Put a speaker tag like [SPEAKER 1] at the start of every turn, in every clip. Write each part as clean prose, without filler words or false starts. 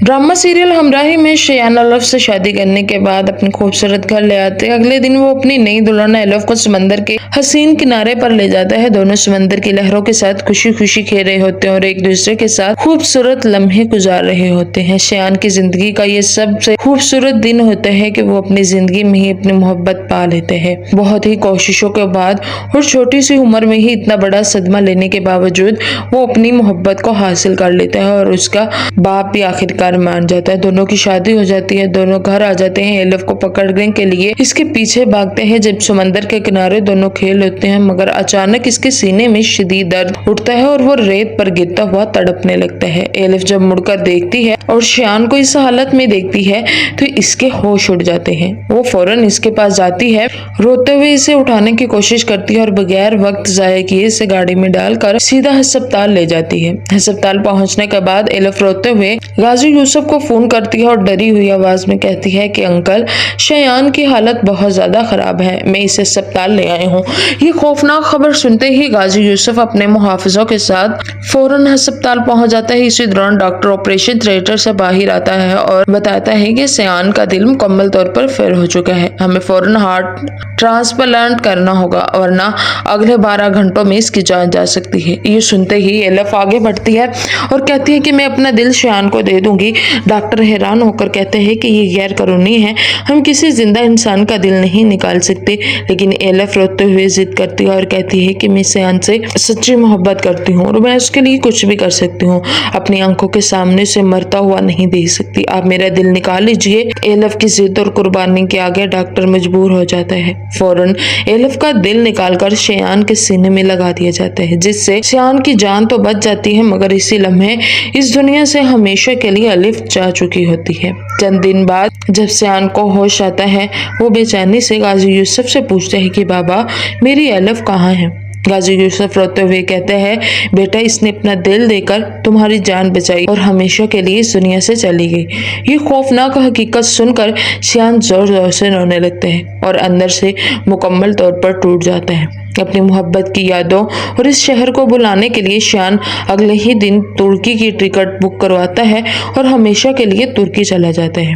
[SPEAKER 1] Drama serial हमराही में शेयान एलफ से शादी करने के बाद अपने खूबसूरत घर ले आते हैं। अगले दिन वो अपनी नई दुल्हन एलफ को समंदर के हसीन किनारे पर ले जाता है। दोनों समंदर की लहरों के साथ खुशी खुशी खेल रहे होते हैं और एक दूसरे के साथ खूबसूरत लम्हे गुजार रहे होते हैं। शेयान की जिंदगी का ये सबसे खूबसूरत दिन होता है कि वो अपनी जिंदगी में ही अपनी मोहब्बत पा लेते हैं। बहुत ही कोशिशों के बाद और छोटी सी उम्र में ही इतना बड़ा सदमा लेने के बावजूद वो अपनी मोहब्बत को हासिल कर लेता है और उसका बाप भी आखिरकार मान जाता है। दोनों की शादी हो जाती है, दोनों घर आ जाते हैं एलफ को पकड़ने के लिए इसके पीछे भागते हैं। जब समंदर के किनारे दोनों खेल होते हैं मगर अचानक इसके सीने में शदीद दर्द उठता है और वो रेत पर गिरता हुआ तड़पने लगता है। एलफ जब मुड़कर देखती है और शेयान को इस हालत में देखती है तो इसके होश उड़ जाते हैं। वो फौरन इसके पास जाती है, रोते हुए इसे उठाने की कोशिश करती है और बगैर वक्त जाया किए इसे गाड़ी में डालकर सीधा अस्पताल ले जाती है। अस्पताल पहुंचने के बाद एलफ रोते हुए गाजी यूसुफ को फोन करती है और डरी हुई आवाज में कहती है कि अंकल, शेयान की हालत बहुत ज्यादा खराब है, मैं इसे अस्पताल ले आए हूँ। ये खौफनाक खबर सुनते ही गाजी यूसुफ अपने मुहाफिजों के साथ फौरन अस्पताल पहुंच जाता है। इसी दौरान डॉक्टर ऑपरेशन थिएटर से बाहर आता है और बताता है कि शेयान का दिल मुकम्मल तौर पर फेल हो चुका है, हमें फौरन हार्ट ट्रांसप्लांट करना होगा वरना अगले 12 घंटों में इसकी जान जा सकती है। ये सुनते ही एलफ आगे बढ़ती है और कहती है कि मैं अपना दिल शेयान को दे दूंगी। डॉक्टर हैरान होकर कहते हैं कि ये गैर कानूनी है, हम किसी जिंदा इंसान का दिल नहीं निकाल सकते। लेकिन एलफ रोते हुए जिद करती है और कहती है कि मैं शेयान से सच्ची मोहब्बत करती हूँ और मैं उसके लिए कुछ भी कर सकती हूँ, अपनी आंखों के सामने से मरता हुआ नहीं देख सकती, आप मेरा दिल निकाल लीजिए। एलफ की जिद और कुर्बानी के आगे डॉक्टर मजबूर हो जाता है। फौरन एलफ का दिल निकालकर शेयान के सीने में लगा दिया जाता है, जिससे शेयान की जान तो बच जाती है मगर इसी लम्हे इस दुनिया से हमेशा के लिए एलफ जा चुकी होती है। चंद दिन बाद जब शेयान को होश आता है वो बेचैनी से गाजी यूसुफ से पूछते हैं कि बाबा, मेरी एलफ कहाँ है। गाजी यूसुफ रोते हुए कहते हैं, बेटा, इसने अपना दिल देकर तुम्हारी जान बचाई और हमेशा के लिए इस दुनिया से चली गई। ये खौफनाक हकीकत सुनकर शेयान जोर जोर से रोने लगते हैं और अंदर से मुकम्मल तौर पर टूट जाता है। अपनी मोहब्बत की यादों और इस शहर को बुलाने के लिए शेयान अगले ही दिन तुर्की की टिकट बुक करवाता है और हमेशा के लिए तुर्की चला जाता है।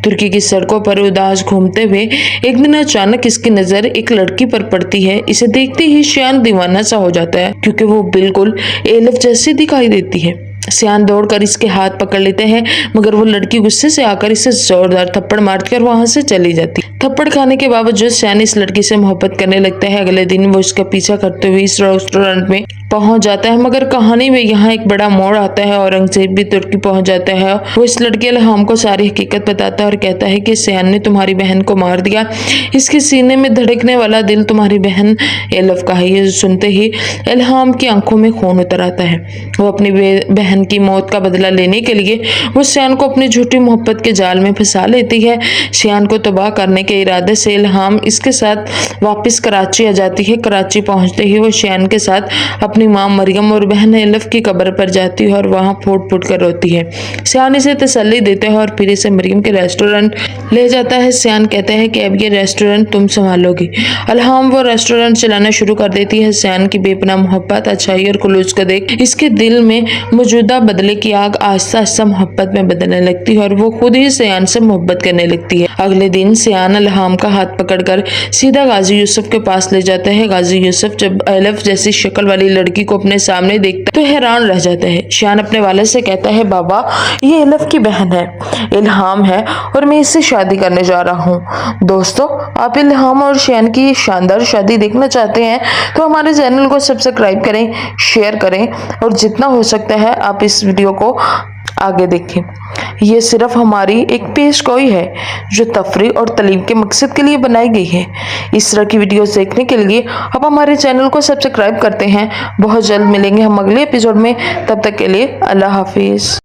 [SPEAKER 1] तुर्की की सड़कों पर उदास घूमते हुए एक दिन अचानक इसकी नजर एक लड़की पर पड़ती है। इसे देखते ही शेयान दीवाना सा हो जाता है क्योंकि वो बिल्कुल एलफ जैसी दिखाई देती है। शेयान दौड़कर इसके हाथ पकड़ लेते हैं मगर वो लड़की गुस्से से आकर इसे जोरदार थप्पड़ मारकर वहां से चली जाती। थप्पड़ खाने के बावजूद शेयान इस लड़की से मोहब्बत करने लगता है। अगले दिन वो इसका पीछा करते हुए इस रेस्टोरेंट में पहुंच जाता है मगर कहानी में यहाँ एक बड़ा मोड़ आता है। औरंगजेब भी तुर्की पहुंच जाता है। वो इस लड़की इल्हाम को सारी हकीकत बताता है और कहता है कि शेयान ने तुम्हारी बहन को मार दिया, इसके सीने में धड़कने वाला दिल तुम्हारी बहन एलफ का है। ये सुनते ही इल्हाम की आंखों में खून उतर आता है। वो अपनी बहन की मौत का बदला लेने के लिए वो शेयान को अपनी झूठी मोहब्बत के जाल में फंसा लेती है। शेयान को तबाह करने के इरादे से इल्हाम इसके साथ वापस कराची आ जाती है। कराची पहुंचते ही वो शेयान के साथ अपनी माँ मरियम और बहन एलफ की कब्र पर जाती है और वहां फूट फूट कर रोती है। शेयान इसे तसल्ली देता है और फिर इसे मरियम के रेस्टोरेंट ले जाता है। शेयान कहता है कि अब ये रेस्टोरेंट तुम संभालोगी। इल्हाम वो रेस्टोरेंट चलाना शुरू कर देती है। शेयान की बेपनाह मोहब्बत, अच्छाई और खुलूस को देख इसके दिल में मौजूदा बदले की आग आहिस्ता आहिस्ता मोहब्बत में बदलने लगती है और वो खुद ही शेयान से मोहब्बत करने लगती है। अगले दिन शेयान इल्हाम का हाथ पकड़कर सीधा गाजी यूसुफ के पास ले जाता है। गाजी यूसुफ जब एलफ जैसी शक्ल वाली लड़की को अपने सामने देखता तो हैरान रह जाता है। शेयान अपने वाले से कहता है, बाबा, ये एलफ की बहन है, इल्हाम है और मैं इससे शादी करने जा रहा हूँ। दोस्तों, आप इल्हाम और शेयान की शानदार शादी देखना चाहते हैं तो हमारे चैनल को सब्सक्राइब करें, शेयर करें और जितना हो सकता है आप इस वीडियो को आगे देखें। ये सिर्फ हमारी एक पेशगोई है जो तफरीह और तालीम के मकसद के लिए बनाई गई है। इस तरह की वीडियोस देखने के लिए आप हमारे चैनल को सब्सक्राइब करते हैं। बहुत जल्द मिलेंगे हम अगले एपिसोड में, तब तक के लिए अल्लाह हाफिज।